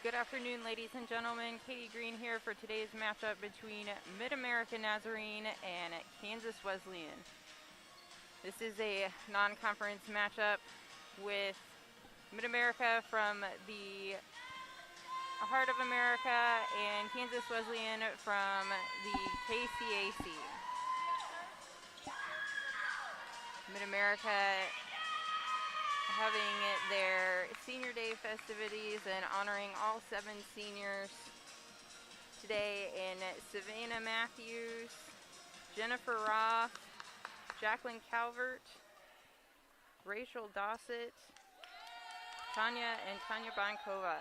Good afternoon, ladies and gentlemen. Katie Green here for today's matchup between Mid-America Nazarene and Kansas Wesleyan. This is a non-conference matchup with Mid-America from the Heart of America and Kansas Wesleyan from the KCAC. Mid-America having their senior day festivities and honoring all 7 seniors today in Savannah Matthews, Jennifer Roth, Jacqueline Calvert, Rachel Dossett, Tanya Bankova.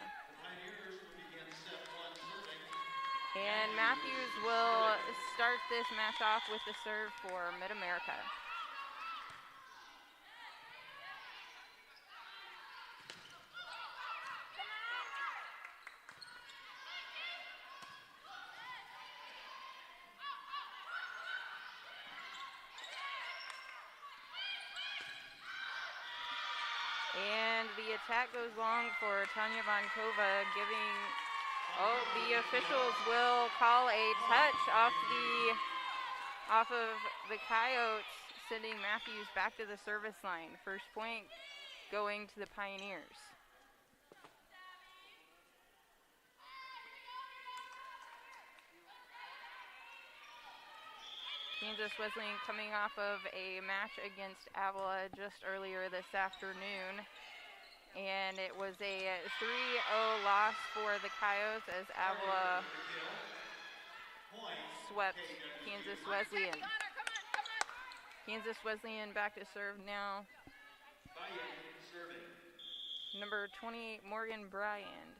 And Matthews will start this match off with the serve for Mid-America. And the attack goes long for Tanya Bankova, giving, the officials will call a touch off of the Coyotes, sending Matthews back to the service line. First point going to the Pioneers. Kansas Wesleyan coming off of a match against Avila just earlier this afternoon. And it was a 3-0 loss for the Coyotes as Avila swept Kansas Wesleyan. Kansas Wesleyan back to serve now. Number 28, Morgan Bryand.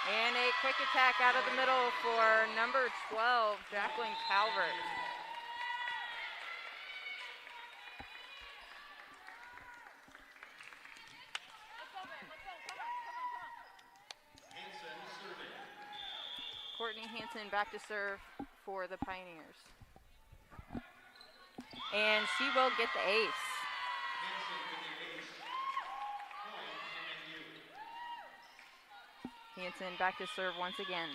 And a quick attack out of the middle for number 12, Jacqueline Calvert. Courtney Hansen back to serve for the Pioneers. And she will get the ace. Hansen back to serve once again.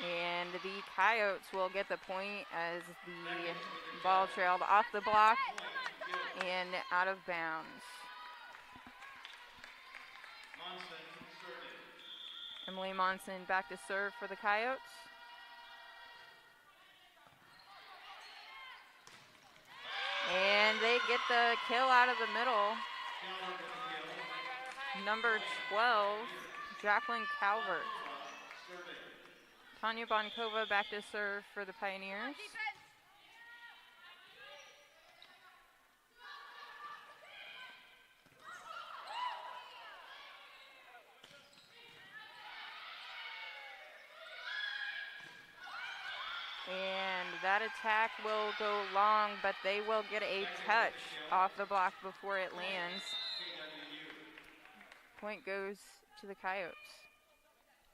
And the Coyotes will get the point as the ball trailed off the block and out of bounds. Emily Monson back to serve for the Coyotes. And they get the kill out of the middle. Number 12, Jacqueline Calvert. Tanya Bankova back to serve for the Pioneers. And that attack will go long, but they will get a touch off the block before it lands. Point goes to the Coyotes.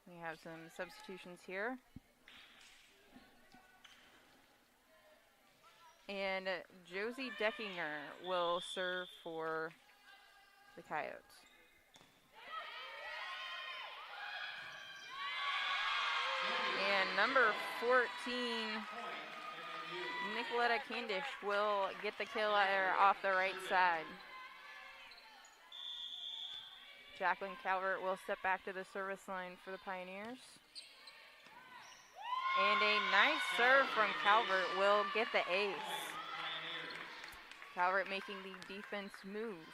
We have some substitutions here. And Josie Deckinger will serve for the Coyotes. And number 14, Nicoletta Candish will get the kill off the right side. Jacqueline Calvert will step back to the service line for the Pioneers. And a nice serve from Calvert will get the ace. Calvert making the defense move.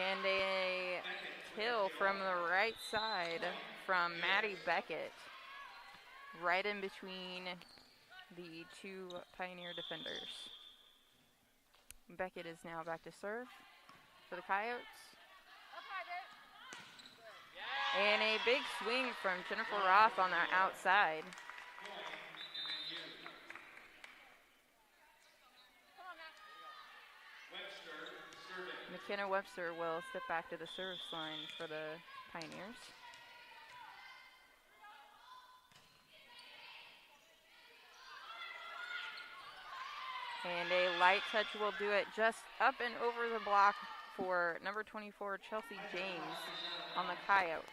And a kill from the right side from Maddie Beckett, right in between the two Pioneer defenders. Beckett is now back to serve for the Coyotes. And a big swing from Jennifer Roth on the outside. McKenna Webster will step back to the service line for the Pioneers. And a light touch will do it just up and over the block for number 24, Chelsea James on the Coyotes.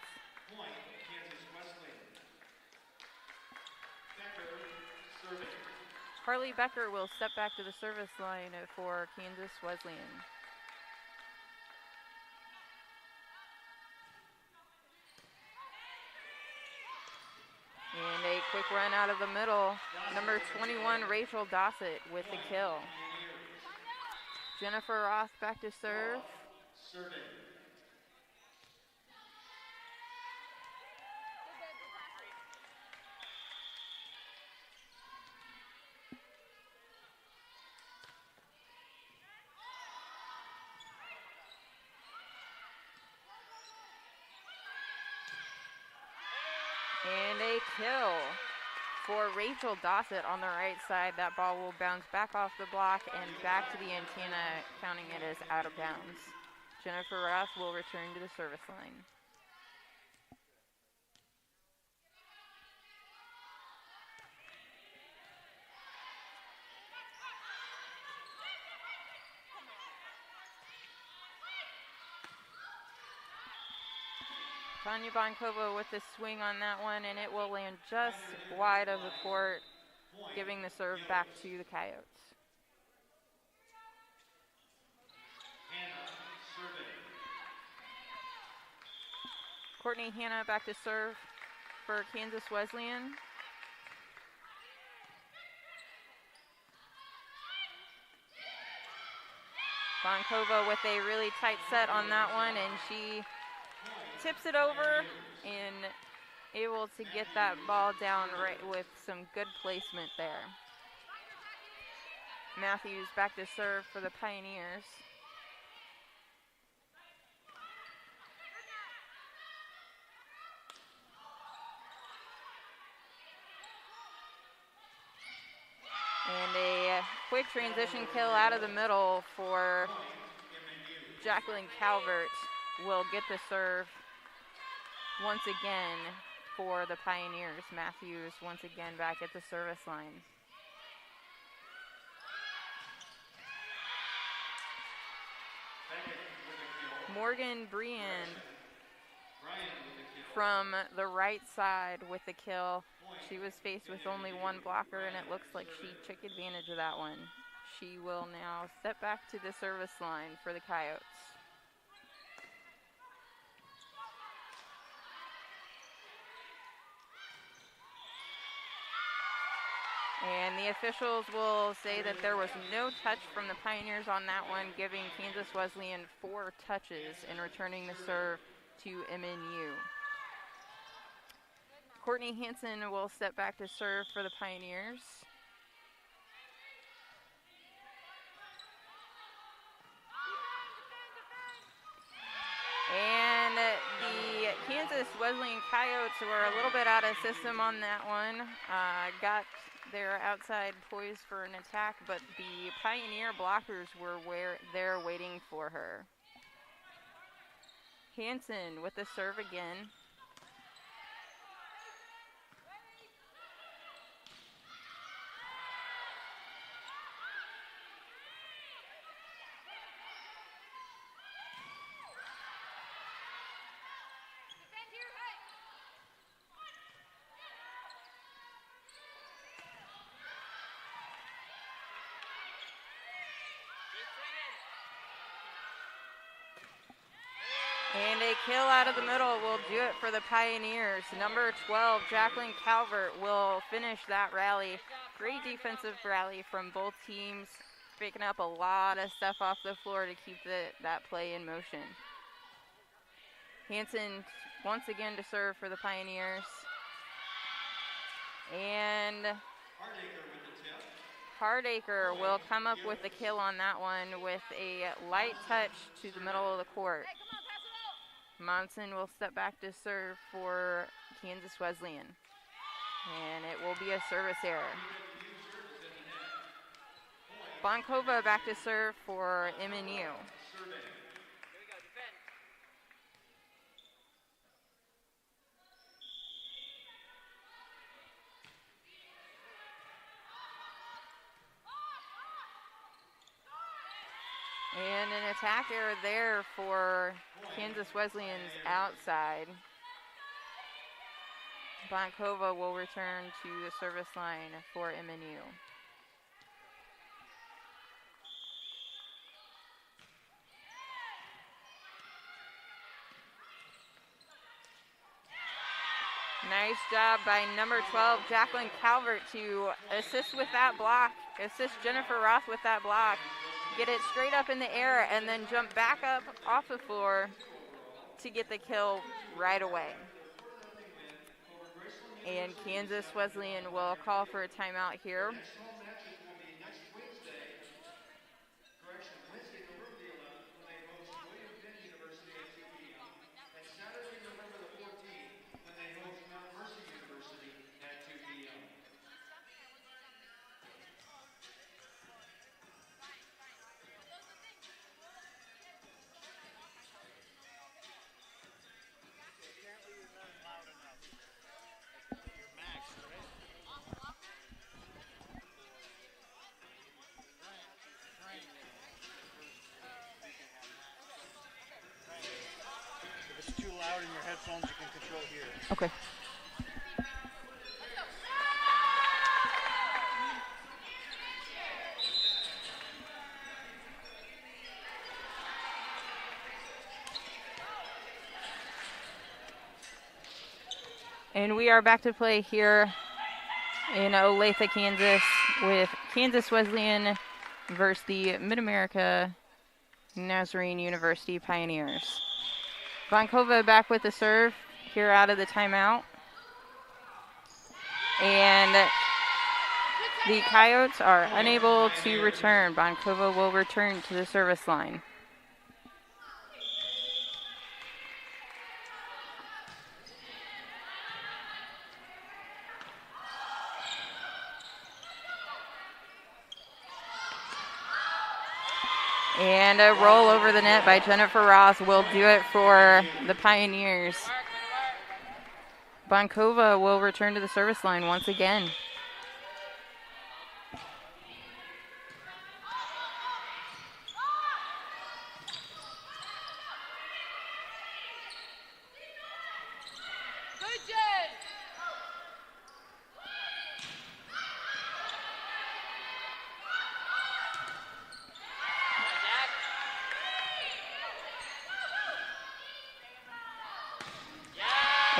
Harley Becker will step back to the service line for Kansas Wesleyan. And a quick run out of the middle. Number 21, Rachel Dossett with the kill. Jennifer Roth back to serve. And a kill for Rachel Dossett on the right side. That ball will bounce back off the block and back to the antenna, counting it as out of bounds. Jennifer Roth will return to the service line. Tanya Bonkova with the swing on that one, and it will land just wide of the court, giving the serve back to the Coyotes. Courtney Hanna back to serve for Kansas Wesleyan. Bonkova with a really tight set on that one, and she tips it over and able to get that ball down right with some good placement there. Matthews back to serve for the Pioneers. And a quick transition kill out of the middle for Jacqueline Calvert will get the serve once again for the Pioneers. Matthews once again back at the service line. Morgan Briand from the right side with the kill. She was faced with only one blocker, and it looks like she took advantage of that one. She will now step back to the service line for the Coyotes. And the officials will say that there was no touch from the Pioneers on that one, giving Kansas Wesleyan 4 touches and returning the serve to MNU. Courtney Hansen will step back to serve for the Pioneers. And the Kansas Wesleyan Coyotes were a little bit out of system on that one. Got their outside poised for an attack, but the Pioneer blockers were there waiting for her. Hansen with the serve again. And a kill out of the middle will do it for the Pioneers. Number 12, Jacqueline Calvert, will finish that rally. Great defensive rally from both teams, picking up a lot of stuff off the floor to keep that play in motion. Hansen once again to serve for the Pioneers. And Hardacre will come up with the kill on that one with a light touch to the middle of the court. Monson will step back to serve for Kansas Wesleyan. And it will be a service error. Bonkova back to serve for MNU. And an attack error there for Kansas Wesleyan's outside. Bonkova will return to the service line for MNU. Nice job by number 12, Jacqueline Calvert, to assist with that block, assist Jennifer Roth with that block, get it straight up in the air, and then jump back up off the floor to get the kill right away. And Kansas Wesleyan will call for a timeout here. If it's too loud in your headphones, you can control here. Okay. And we are back to play here in Olathe, Kansas, with Kansas Wesleyan versus the Mid-America Nazarene University Pioneers. Bonkova back with the serve here out of the timeout. And the Coyotes are unable to return. Bonkova will return to the service line. And a roll over the net by Jennifer Ross will do it for the Pioneers. Bonkova will return to the service line once again.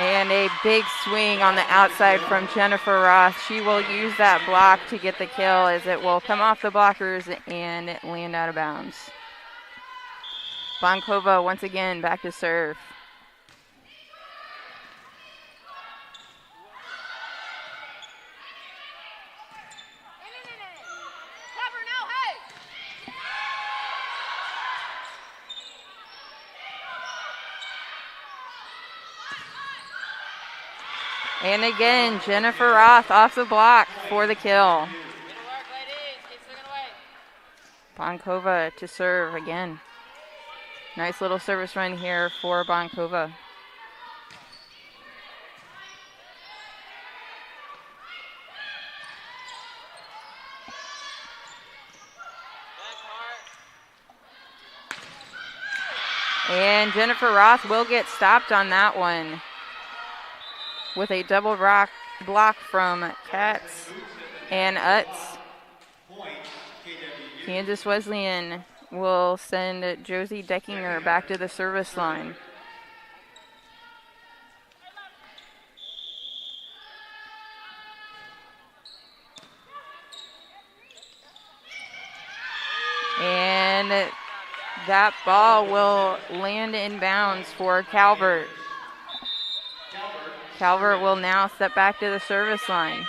And a big swing on the outside from Jennifer Ross. She will use that block to get the kill, as it will come off the blockers and land out of bounds. Bonkova once again back to serve. And again, Jennifer Roth off the block for the kill. Bonkova to serve again. Nice little service run here for Bonkova. And Jennifer Roth will get stopped on that one with a double block from Katz and Utz. Kansas Wesleyan will send Josie Deckinger back to the service line. And That ball will land in bounds for Calvert. Calvert will now step back to the service line.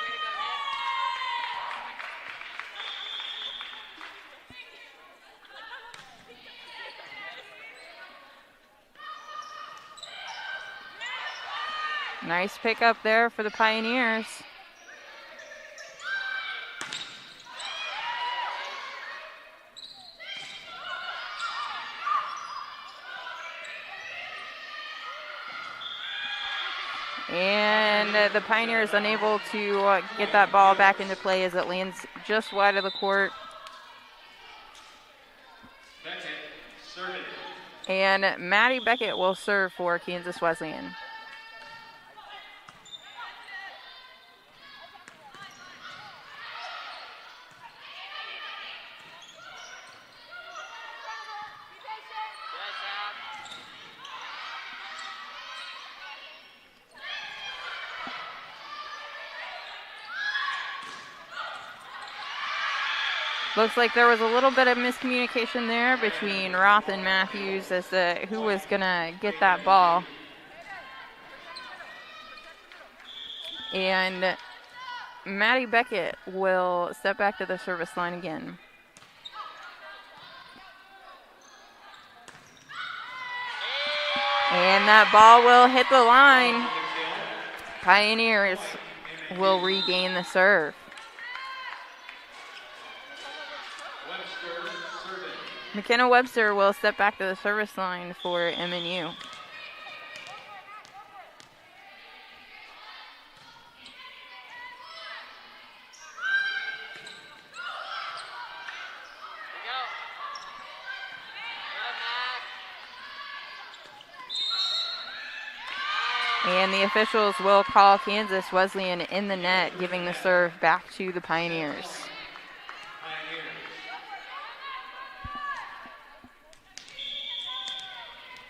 Nice pickup there for the Pioneers. And the Pioneers unable to get that ball back into play as it lands just wide of the court. And Maddie Beckett will serve for Kansas Wesleyan. Looks like there was a little bit of miscommunication there between Roth and Matthews as to who was going to get that ball. And Maddie Beckett will step back to the service line again. And that ball will hit the line. Pioneers will regain the serve. McKenna Webster will step back to the service line for MNU. And the officials will call Kansas Wesleyan in the net, giving the serve back to the Pioneers.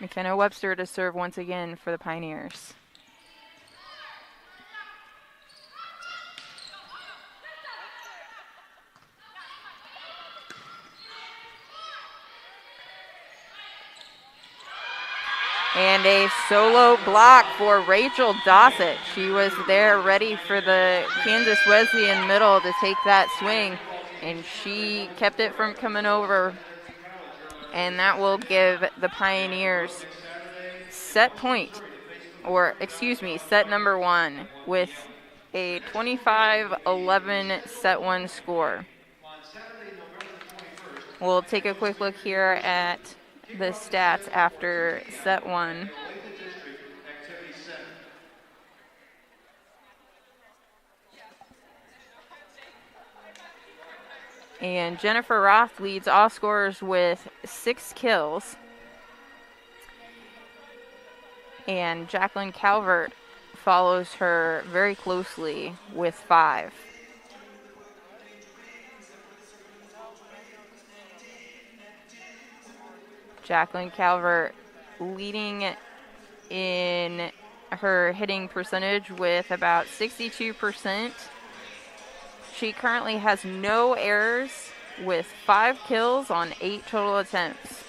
McKenna Webster to serve once again for the Pioneers. And a solo block for Rachel Dossett. She was there ready for the Kansas Wesleyan middle to take that swing, and she kept it from coming over. And that will give the Pioneers set number one with a 25-11 set one score. We'll take a quick look here at the stats after set one. And Jennifer Roth leads all scorers with 6 kills. And Jacqueline Calvert follows her very closely with 5. Jacqueline Calvert leading in her hitting percentage with about 62%. She currently has no errors with 5 kills on 8 total attempts.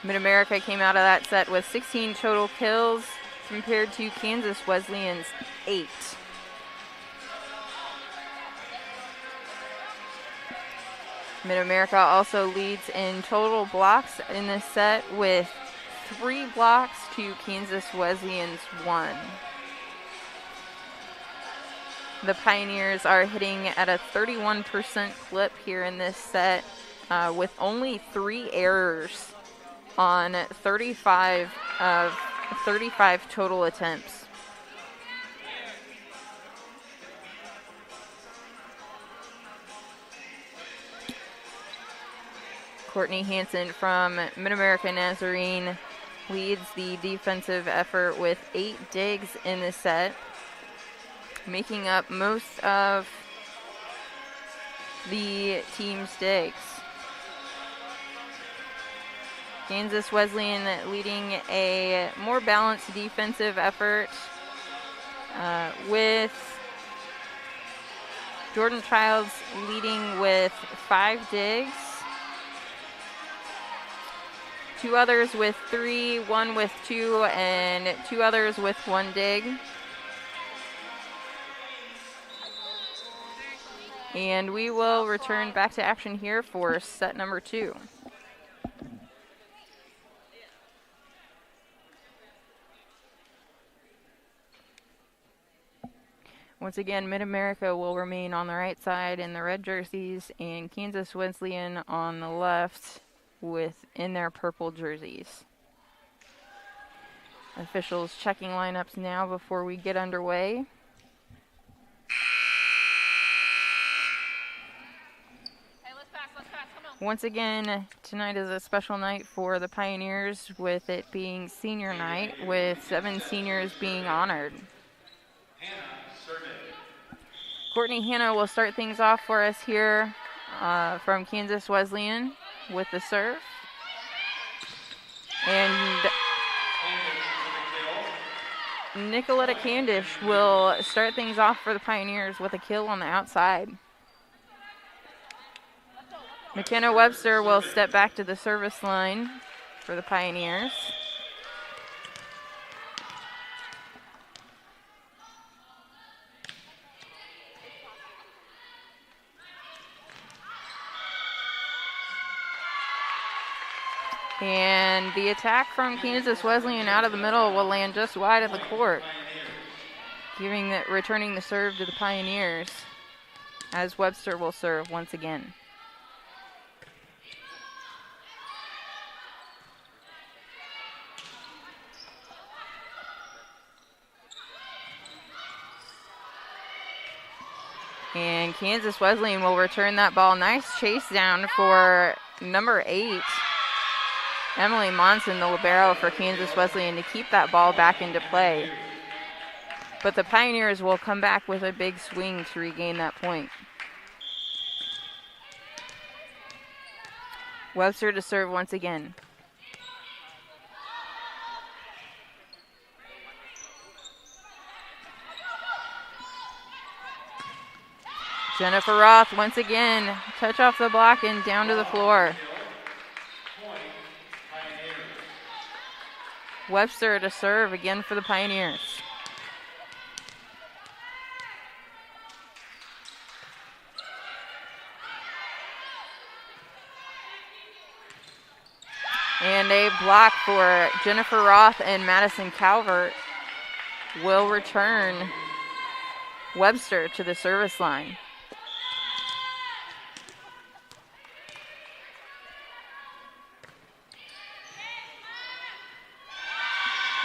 Mid-America came out of that set with 16 total kills compared to Kansas Wesleyan's 8. Mid-America also leads in total blocks in this set with 3 blocks to Kansas Wesleyan's 1. The Pioneers are hitting at a 31% clip here in this set with only 3 errors on 35 of 35 total attempts. Courtney Hansen from Mid-America Nazarene leads the defensive effort with 8 digs in the set, making up most of the team's digs. Kansas Wesleyan leading a more balanced defensive effort with Jordan Childs leading with 5 digs. 2 others with 3, 1 with 2, and 2 others with 1 dig. And we will return back to action here for set number 2. Once again, Mid-America will remain on the right side in the red jerseys, and Kansas Wesleyan on the left in their purple jerseys. Officials checking lineups now before we get underway. Once again, tonight is a special night for the Pioneers, with it being senior night, with 7 seniors being honored. Courtney Hanna will start things off for us here from Kansas Wesleyan with the serve. And Nicoletta Candish will start things off for the Pioneers with a kill on the outside. McKenna Webster will step back to the service line for the Pioneers. And the attack from Kansas Wesleyan out of the middle will land just wide of the court, returning the serve to the Pioneers, as Webster will serve once again. And Kansas Wesleyan will return that ball. Nice chase down for number 8, Emily Monson, the libero for Kansas Wesleyan, to keep that ball back into play. But the Pioneers will come back with a big swing to regain that point. Webster to serve once again. Jennifer Roth once again, touch off the block and down to the floor. Webster to serve again for the Pioneers. And a block for Jennifer Roth, and Madison Calvert will return Webster to the service line.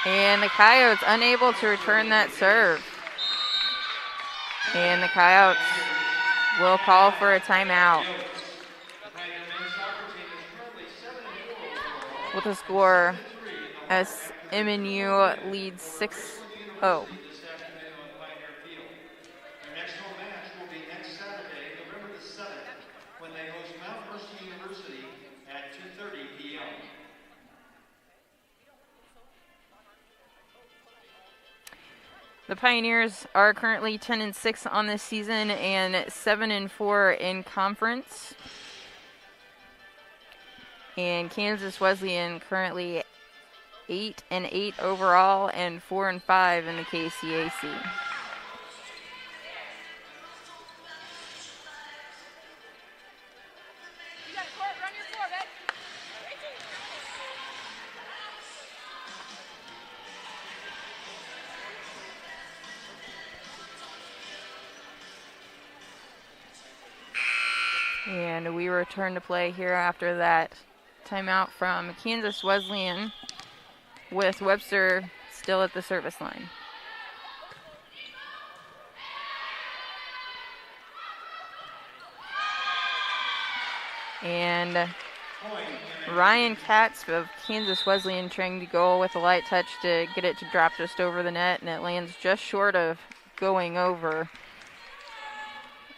And the Coyotes unable to return that serve. And the Coyotes will call for a timeout. With a score as MNU leads 6-0. The Pioneers are currently 10-6 on this season and 7-4 in conference. And Kansas Wesleyan currently 8-8 overall and 4-5 in the KCAC. And we return to play here after that timeout from Kansas Wesleyan, with Webster still at the service line. And Ryan Katz of Kansas Wesleyan trying to go with a light touch to get it to drop just over the net, and it lands just short of going over.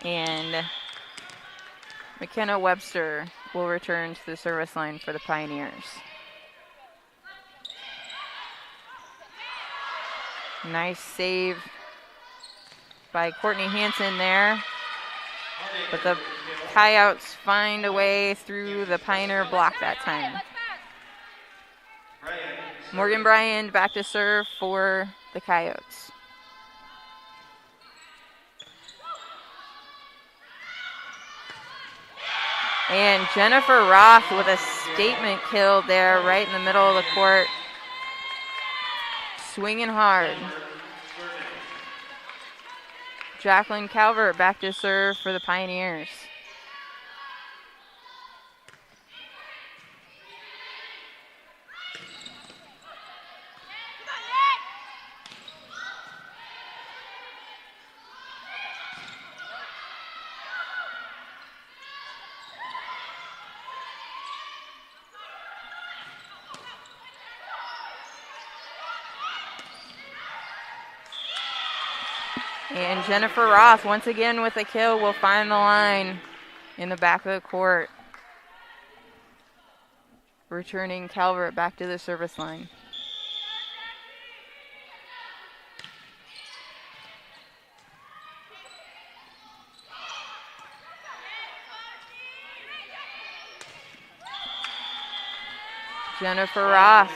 And McKenna Webster will return to the service line for the Pioneers. Nice save by Courtney Hansen there. But the Coyotes find a way through the Pioneer block that time. Morgan Bryan back to serve for the Coyotes. And Jennifer Roth with a statement kill there right in the middle of the court. Swinging hard. Jacqueline Calvert back to serve for the Pioneers. And Jennifer Roth, once again with a kill, will find the line in the back of the court. Returning Calvert back to the service line. Jennifer Roth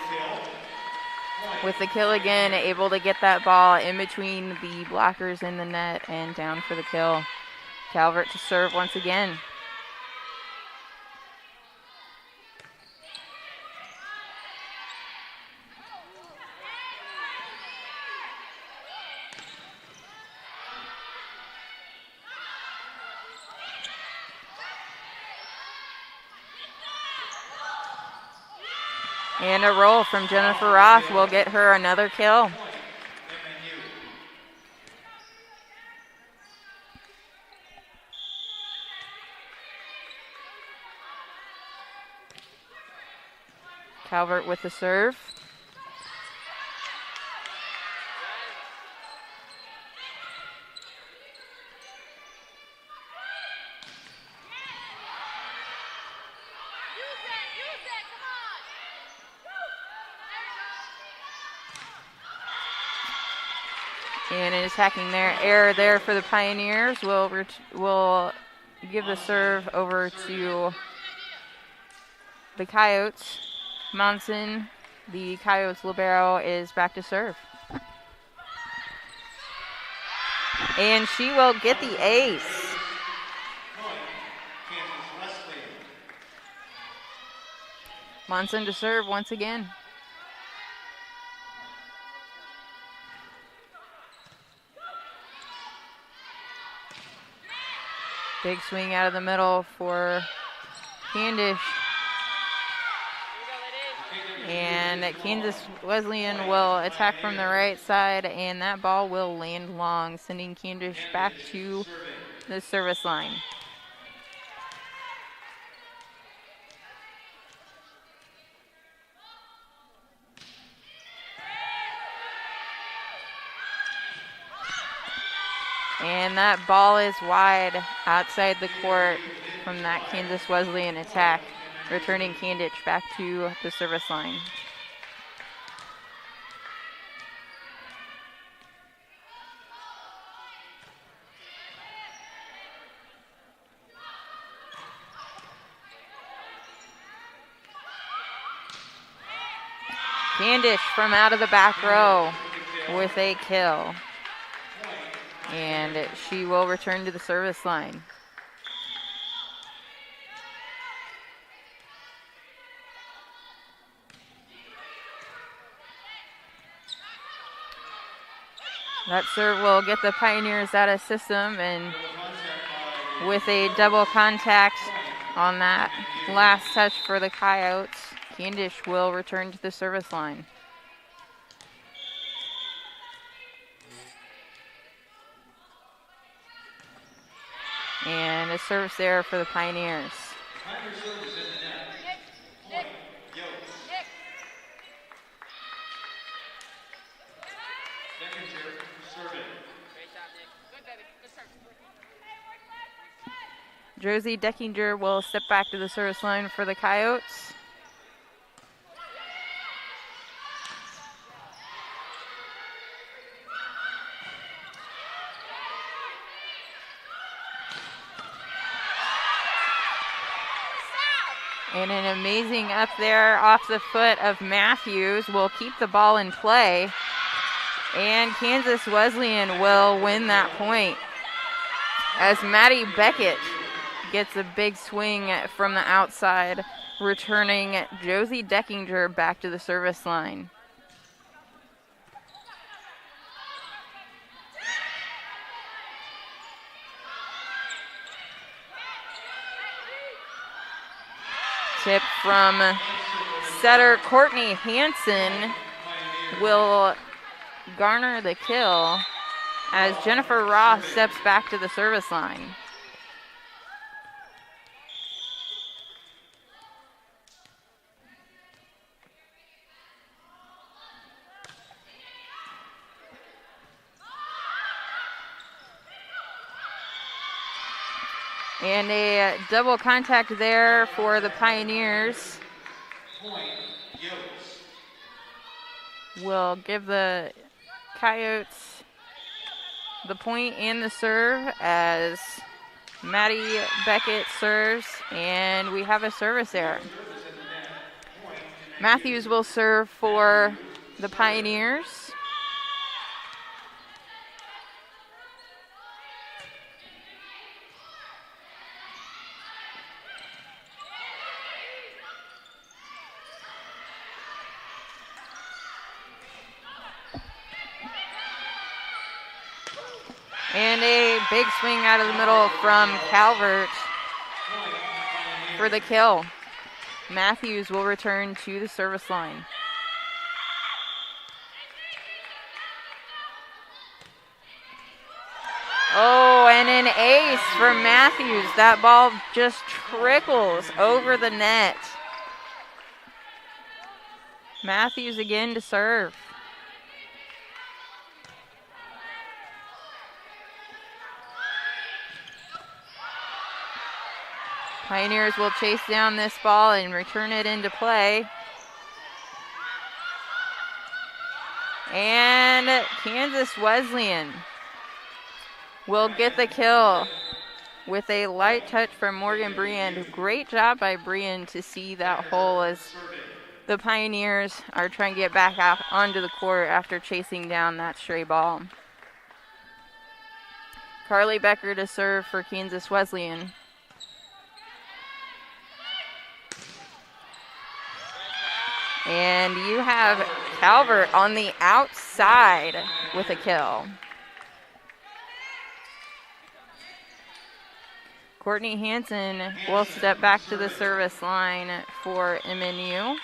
with the kill again, able to get that ball in between the blockers in the net and down for the kill. Calvert to serve once again. And a roll from Jennifer Roth will get her another kill. Calvert with the serve. And an attacking there, error there for the Pioneers. Will give the serve over to the Coyotes. Monson, the Coyotes libero, is back to serve. And she will get the ace. Monson to serve once again. Big swing out of the middle for Candish. And Kansas Wesleyan will attack from the right side, and that ball will land long, sending Candish back to the service line. And that ball is wide outside the court from that Kansas Wesleyan attack, returning Candish back to the service line. Candish from out of the back row with a kill. And she will return to the service line. That serve will get the Pioneers out of system, and with a double contact on that last touch for the Coyotes, Candish will return to the service line. And a service there for the Pioneers. Josie Deckinger will step back to the service line for the Coyotes. And an amazing up there off the foot of Matthews will keep the ball in play. And Kansas Wesleyan will win that point as Maddie Beckett gets a big swing from the outside, returning Josie Deckinger back to the service line. Tip from setter Courtney Hansen will garner the kill as Jennifer Ross steps back to the service line. And a double contact there for the Pioneers. Will give the Coyotes the point and the serve as Maddie Beckett serves, and we have a service error. Matthews will serve for the Pioneers. And a big swing out of the middle from Calvert for the kill. Matthews will return to the service line. Oh, and an ace from Matthews. That ball just trickles over the net. Matthews again to serve. Pioneers will chase down this ball and return it into play. And Kansas Wesleyan will get the kill with a light touch from Morgan Briand. Great job by Briand to see that hole as the Pioneers are trying to get back out onto the court after chasing down that stray ball. Carly Becker to serve for Kansas Wesleyan. And you have Calvert on the outside with a kill. Courtney Hansen will step back to the service line for MNU.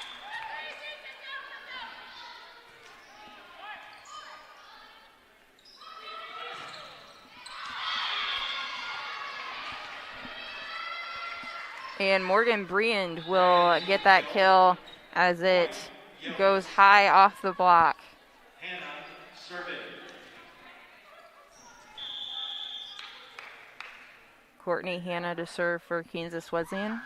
And Morgan Briand will get that kill as it goes high off the block. Courtney Hanna to serve for Kansas Wesleyan.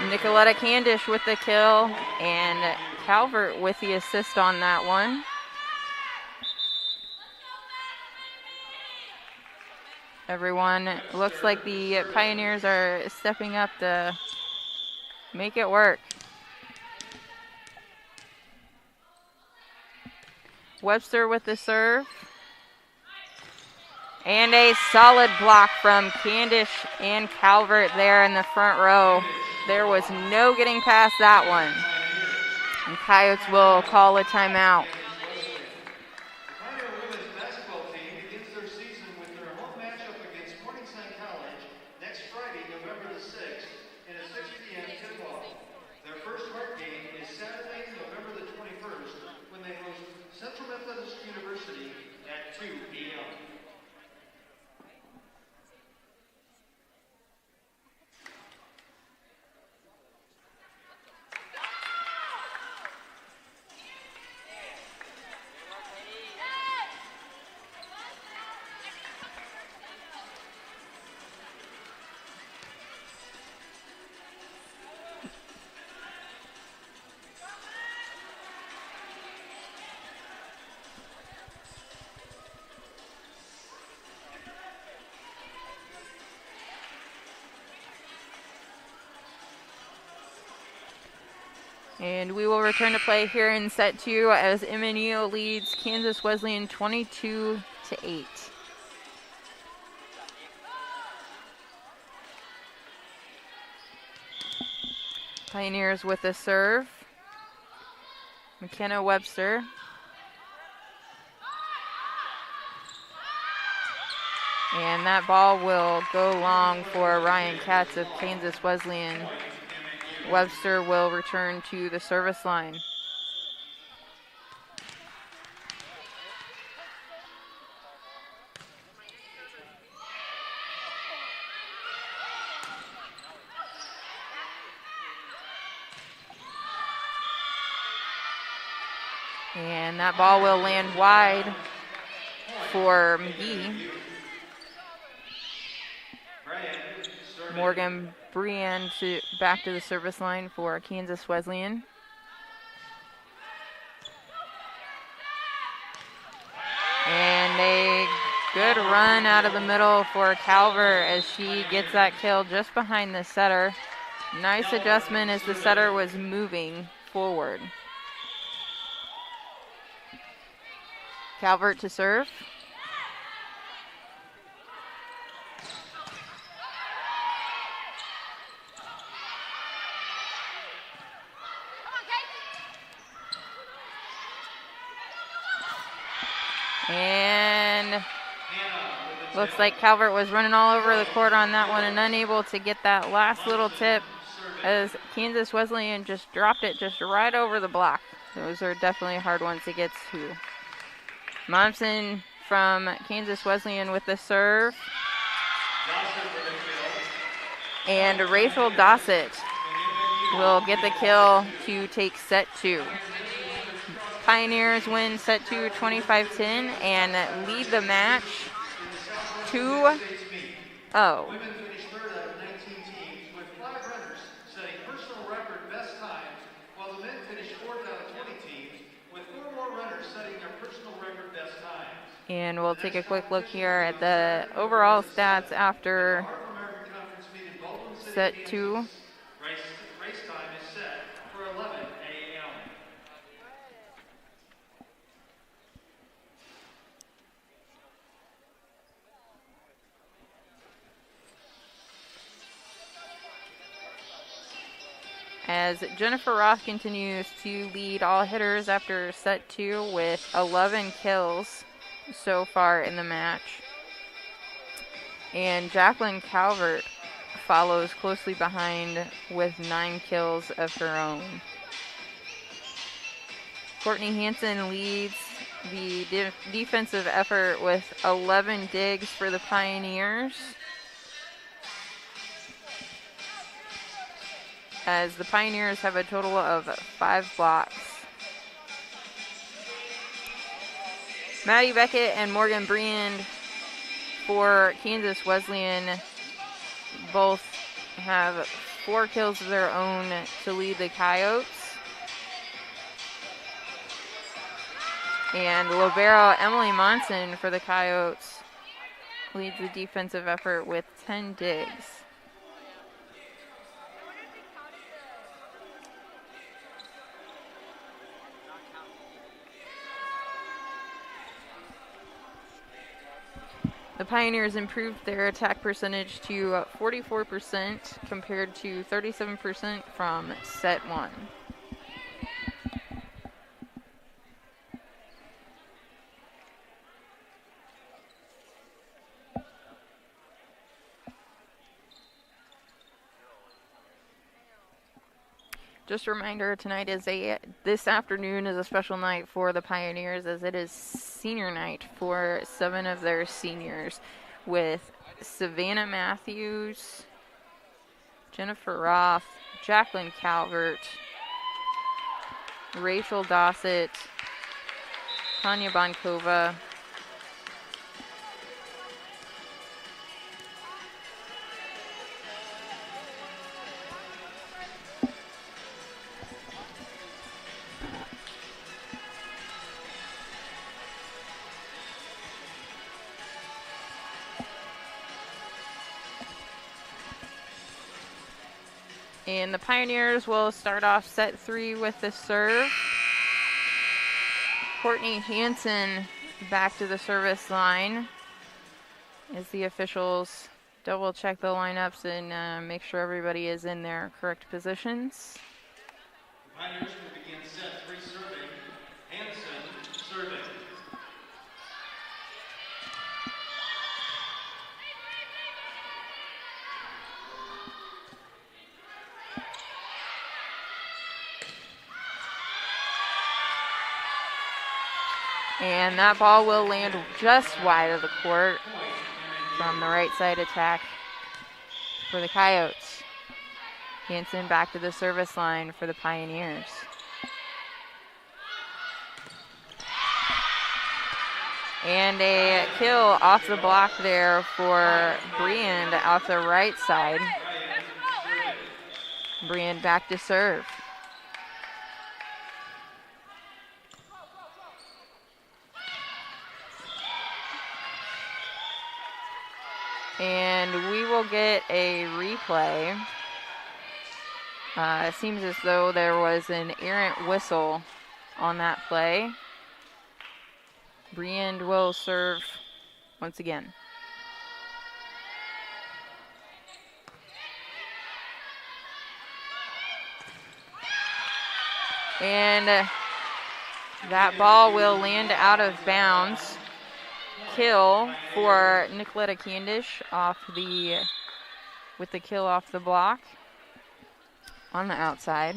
Nicoletta Candish with the kill, and Calvert with the assist on that one. Everyone, looks like the Pioneers are stepping up to make it work. Webster with the serve. And a solid block from Candish and Calvert there in the front row. There was no getting past that one. And Coyotes will call a timeout. And we will return to play here in set 2 as MNU leads Kansas Wesleyan 22-8. Pioneers with a serve. McKenna Webster. And that ball will go long for Ryan Katz of Kansas Wesleyan. Webster will return to the service line. And that ball will land wide for McGee. Morgan Brian back to the service line for Kansas Wesleyan. And a good run out of the middle for Calvert as she gets that kill just behind the setter. Nice adjustment as the setter was moving forward. Calvert to serve. And looks like Calvert was running all over the court on that one and unable to get that last little tip as Kansas Wesleyan just dropped it just right over the block. Those are definitely hard ones to get to. Momsen from Kansas Wesleyan with the serve. And Rachel Dossett will get the kill to take set 2. Pioneers win set 2 25-10 and lead the match 2-0. Women finished third out of 19 teams with 5 runners setting personal record best times, while the men finished fourth out of 20 teams with 4 more runners setting their personal record best times. And we'll take a quick look here at the overall stats after set 2. Race time is set for 11 a.m. As Jennifer Roth continues to lead all hitters after set 2 with 11 kills so far in the match. And Jacqueline Calvert follows closely behind with 9 kills of her own. Courtney Hansen leads the defensive effort with 11 digs for the Pioneers, as the Pioneers have a total of 5 blocks. Maddie Beckett and Morgan Briand for Kansas Wesleyan both have 4 kills of their own to lead the Coyotes. And libero Emily Monson for the Coyotes leads the defensive effort with 10 digs. The Pioneers improved their attack percentage to 44% compared to 37% from set 1. Just a reminder, this afternoon is a special night for the Pioneers, as it is senior night for 7 of their seniors, with Savannah Matthews, Jennifer Roth, Jacqueline Calvert, Rachel Dossett, Tanya Bonkova, And the Pioneers will start off set 3 with the serve. Courtney Hansen back to the service line as the officials double check the lineups and make sure everybody is in their correct positions. The Pioneers will begin set 3 serving. Hansen serving. And that ball will land just wide of the court from the right side attack for the Coyotes. Hansen back to the service line for the Pioneers. And a kill off the block there for Briand off the right side. Briand back to serve. And we will get a replay. It seems as though there was an errant whistle on that play. Briand will serve once again. And that ball will land out of bounds. Kill for Nicoletta Candish with the kill off the block on the outside.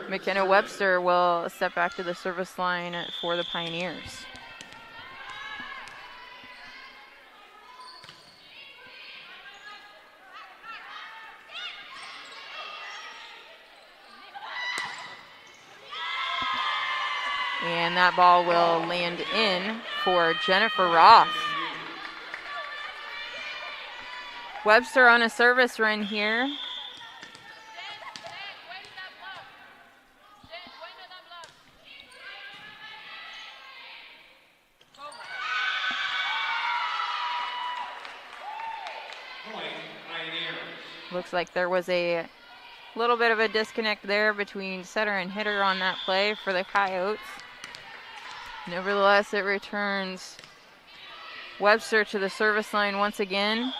McKenna Webster will step back to the service line for the Pioneers. And that ball will land in for Jennifer Roth. Webster on a service run here. Looks like there was a little bit of a disconnect there between setter and hitter on that play for the Coyotes. Nevertheless, it returns Webster to the service line once again.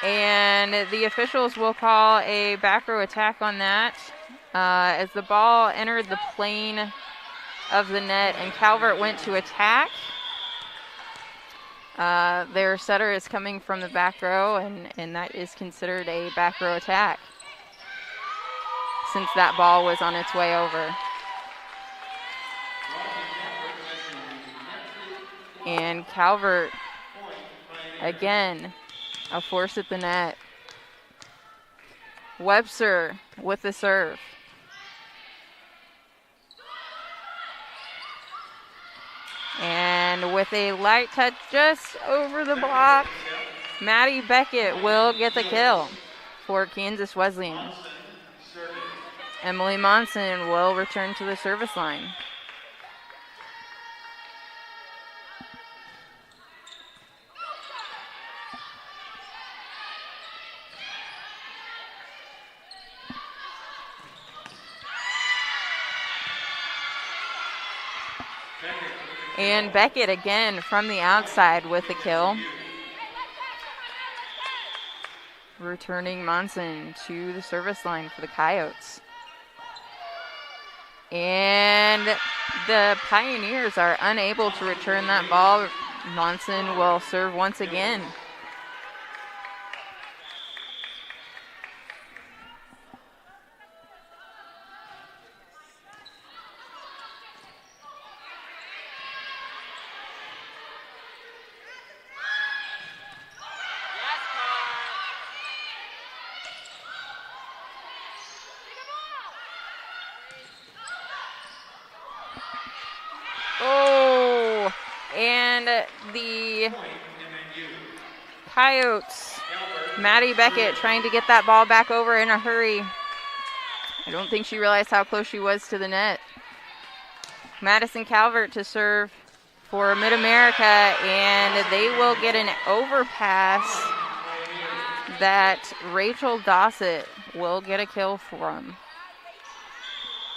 And the officials will call a back row attack on that as the ball entered the plane of the net and Calvert went to attack. Their setter is coming from the back row, and that is considered a back row attack since that ball was on its way over. And Calvert, again, a force at the net. Webster with the serve. And with a light touch just over the block, Maddie Beckett will get the kill for Kansas Wesleyan. Emily Monson will return to the service line. And Beckett again from the outside with the kill. Returning Monson to the service line for the Coyotes. And the Pioneers are unable to return that ball. Monson will serve once again. Oh, and the Coyotes, Maddie Beckett trying to get that ball back over in a hurry. I don't think she realized how close she was to the net. Madison Calvert to serve for Mid-America, and they will get an overpass that Rachel Dossett will get a kill from.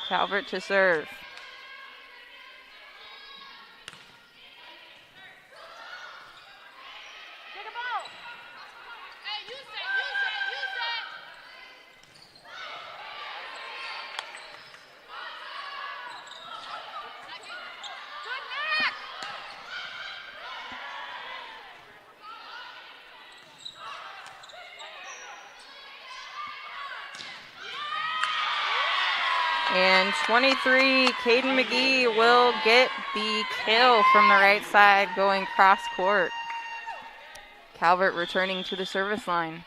Calvert to serve. And 23, Caden McGee will get the kill from the right side going cross court. Calvert returning to the service line.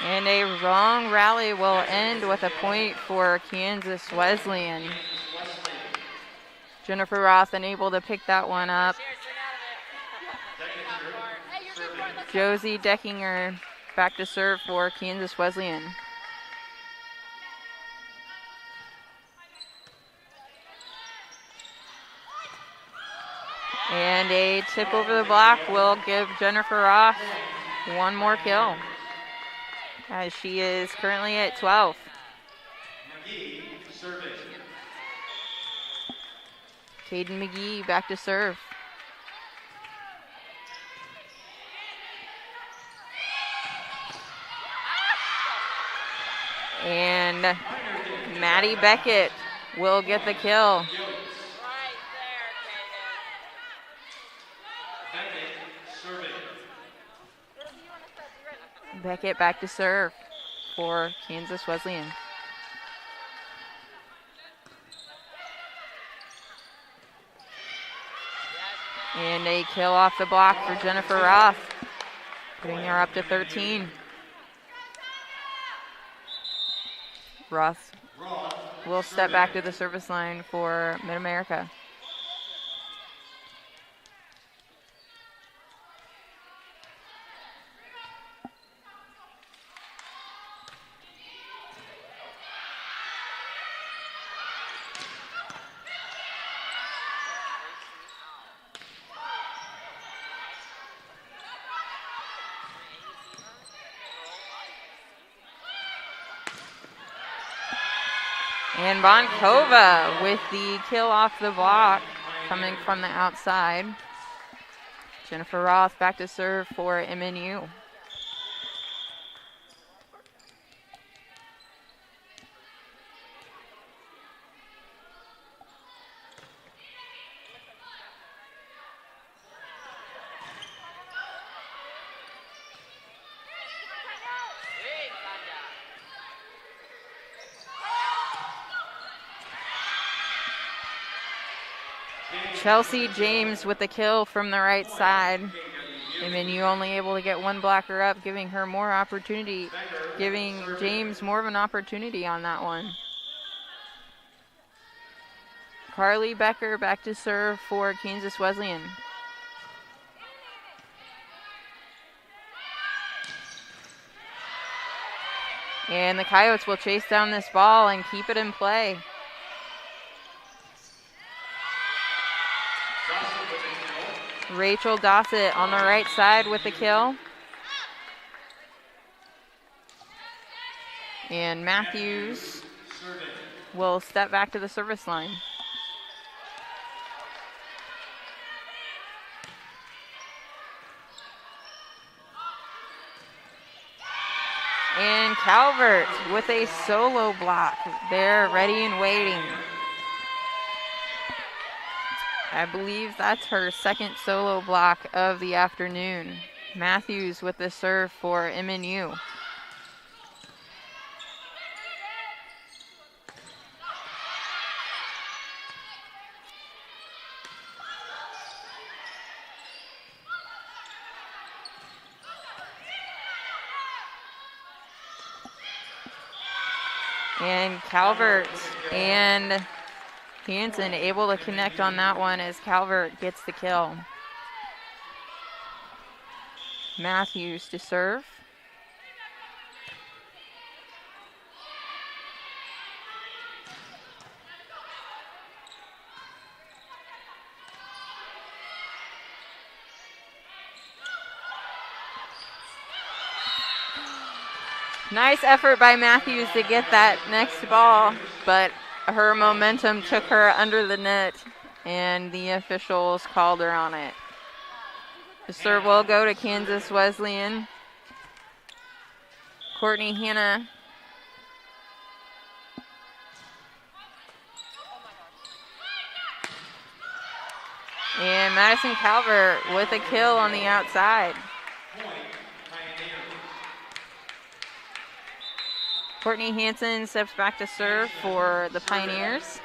And a wrong rally will end with a point for Kansas Wesleyan. Jennifer Roth unable to pick that one up. Josie Deckinger back to serve for Kansas Wesleyan. And a tip over the block will give Jennifer Roth one more kill, as she is currently at 12. Caden McGee back to serve. And Maddie Beckett will get the kill. Beckett back to serve for Kansas Wesleyan. And a kill off the block for Jennifer Roth, putting her up to 13. Roth will step back to the service line for Mid-America. And Bonkova with the kill off the block coming from the outside. Jennifer Roth back to serve for MNU. Chelsea James with the kill from the right side. MNU only able to get one blocker up, giving her more opportunity, giving James more of an opportunity on that one. Carly Becker back to serve for Kansas Wesleyan. And the Coyotes will chase down this ball and keep it in play. Rachel Dossett on the right side with the kill. And Matthews will step back to the service line. And Calvert with a solo block. They're ready and waiting. I believe that's her second solo block of the afternoon. Matthews with the serve for MNU. And Calvert and Hansen able to connect on that one as Calvert gets the kill. Matthews to serve. Nice effort by Matthews to get that next ball, but her momentum took her under the net, and the officials called her on it. The serve will go to Kansas Wesleyan. Courtney Hanna. And Madison Calvert with a kill on the outside. Courtney Hansen steps back to serve for the Pioneers.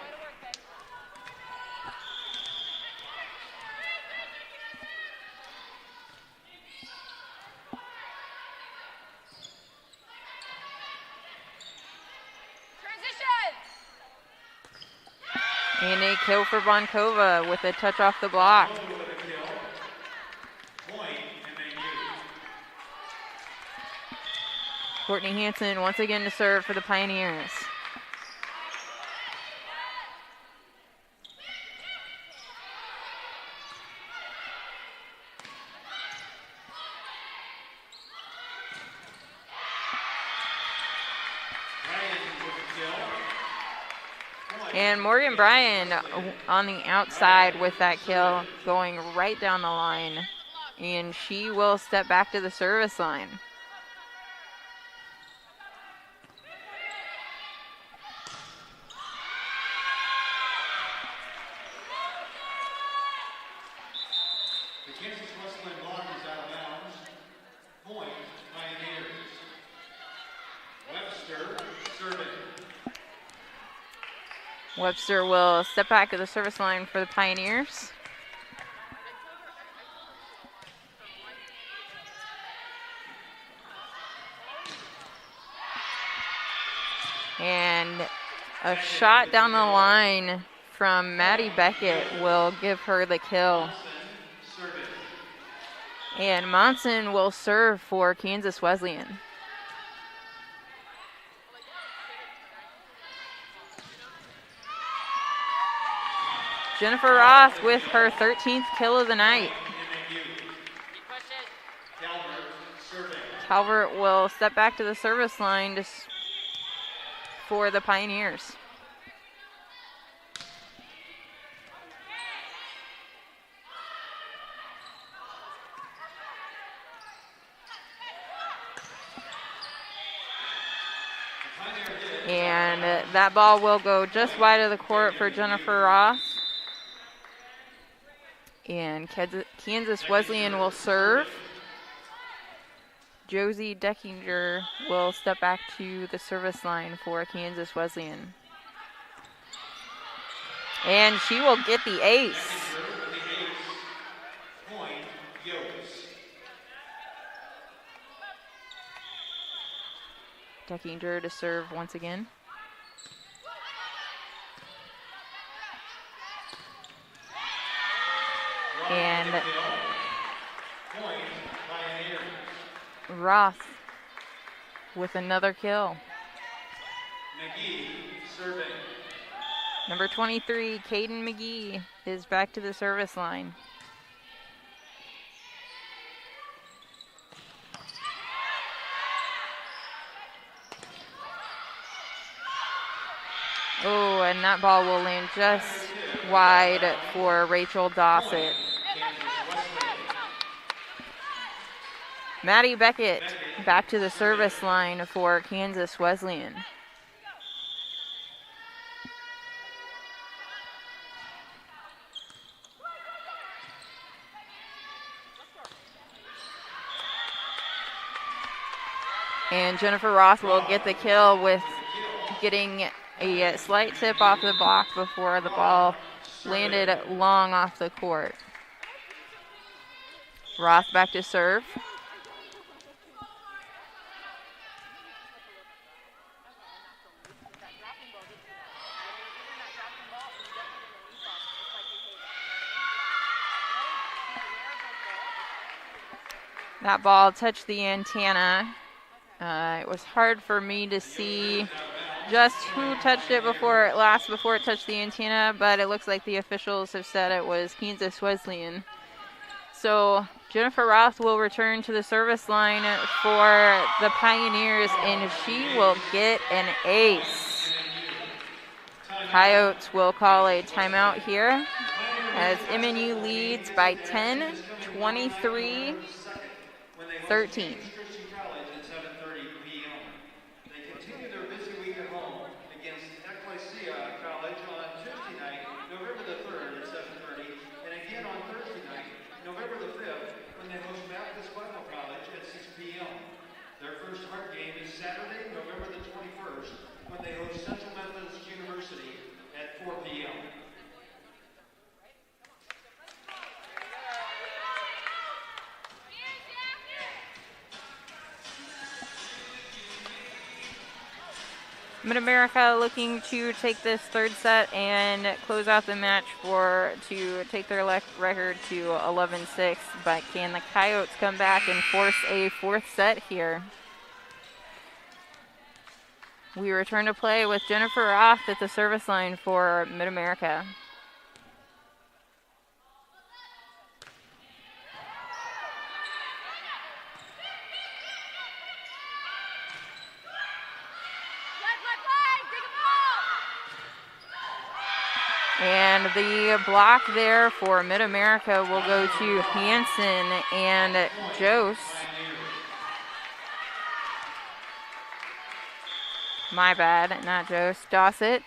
And a kill for Bonkova with a touch off the block. Courtney Hansen once again to serve for the Pioneers. And Morgan Bryan on the outside with that kill, going right down the line. And she will step back to the service line. The Kansas Wesleyan block is out of bounds. Point, Pioneers. Webster serving. Webster will step back to the service line for the Pioneers. And a shot down the line from Maddie Beckett will give her the kill. And Monson will serve for Kansas Wesleyan. Jennifer Roth with her 13th kill of the night. Calvert will step back to the service line for the Pioneers. And that ball will go just wide of the court for Jennifer Roth. And Kansas Wesleyan will serve. Josie Deckinger will step back to the service line for Kansas Wesleyan. And she will get the ace. Deckinger to serve once again. And Roth with another kill. Number 23, Caden McGee, is back to the service line. Oh, and that ball will land just wide for Rachel Dossett. Maddie Beckett back to the service line for Kansas Wesleyan. And Jennifer Roth will get the kill with getting a slight tip off the block before the ball landed long off the court. Roth back to serve. That ball touched the antenna. It was hard for me to see just who touched it before it touched the antenna, but it looks like the officials have said it was Kansas Wesleyan. So Jennifer Roth will return to the service line for the Pioneers, and she will get an ace. Coyotes will call a timeout here as MNU leads by 10, 23, 13. They continue their busy week at home against Ecclesia College on Tuesday night, November the 3rd at 7:30, and again on Thursday night, November the 5th, when they host Baptist Bible College at 6 p.m. Their first hard game is Saturday, November the 21st, when they host Central Methodist University at 4 p.m. Mid-America looking to take this third set and close out the match to take their record to 11-6. But can the Coyotes come back and force a fourth set here? We return to play with Jennifer Roth at the service line for Mid-America. And the block there for Mid-America will go to Hansen and Jost. My bad, not Jost. Dossett.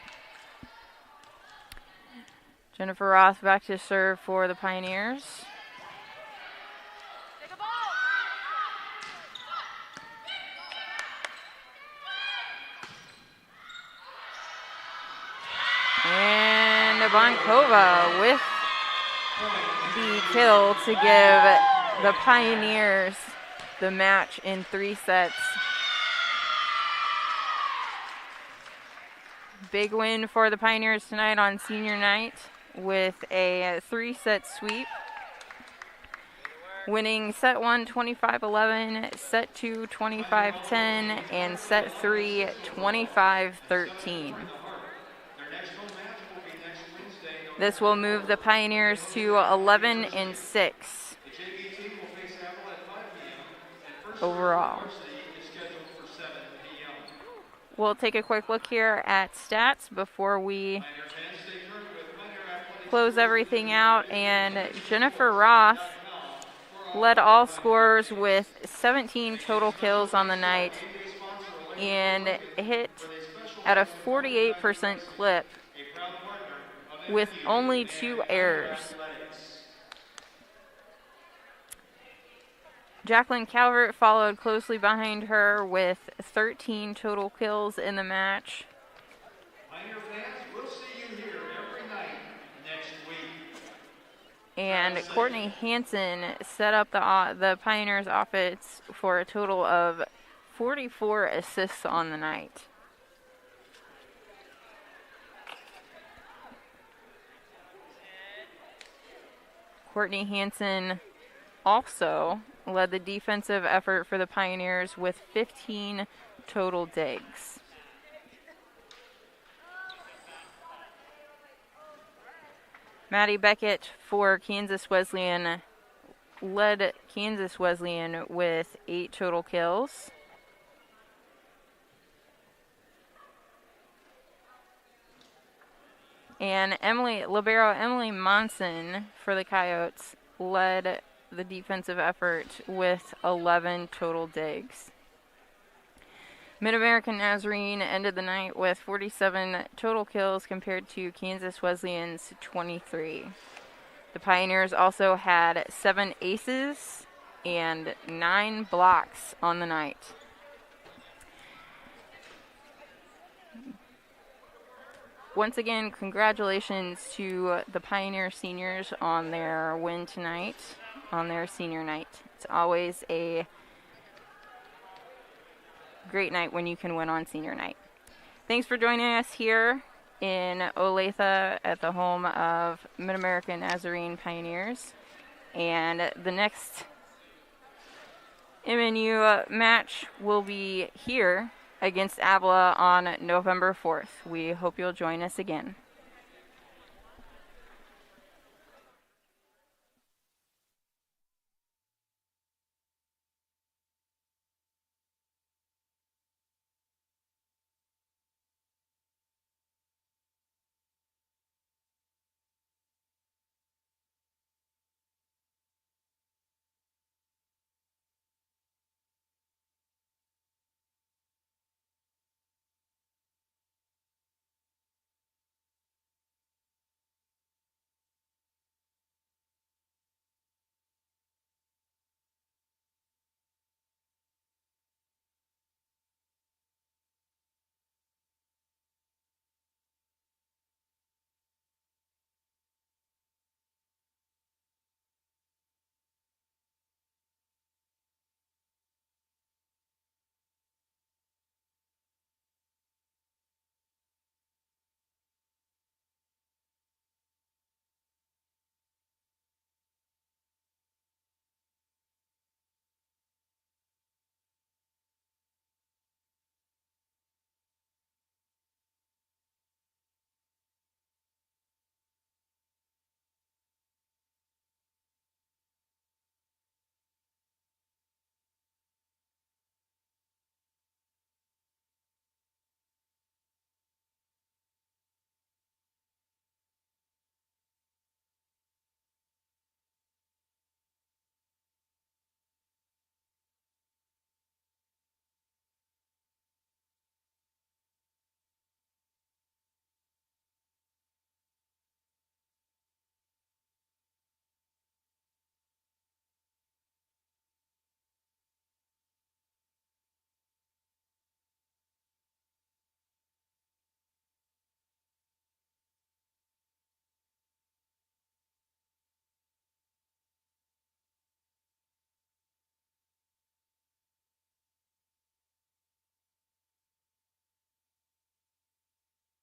Jennifer Roth back to serve for the Pioneers. And Bonkova with the kill to give the Pioneers the match in 3 sets. Big win for the Pioneers tonight on senior night with a 3-set sweep. Winning set 1 25-11, set 2 25-10, and set 3 25-13. This will move the Pioneers to 11-6 overall. We'll take a quick look here at stats before we close everything out. And Jennifer Roth led all scorers with 17 total kills on the night and hit at a 48% clip with only 2 errors. Jacqueline Calvert followed closely behind her with 13 total kills in the match. Pioneer fans, we'll see you here every night next week. And Courtney Hansen set up the Pioneers offense for a total of 44 assists on the night. Courtney Hansen also led the defensive effort for the Pioneers with 15 total digs. Maddie Beckett for Kansas Wesleyan led Kansas Wesleyan with 8 total kills. And libero Emily Monson for the Coyotes led the defensive effort with 11 total digs. Mid-American Nazarene ended the night with 47 total kills compared to Kansas Wesleyan's 23. The Pioneers also had 7 aces and 9 blocks on the night. Once again, congratulations to the Pioneer seniors on their win tonight, on their senior night. It's always a great night when you can win on senior night. Thanks for joining us here in Olathe at the home of Mid-American Nazarene Pioneers. And the next MNU match will be here against Avila on November 4th. We hope you'll join us again.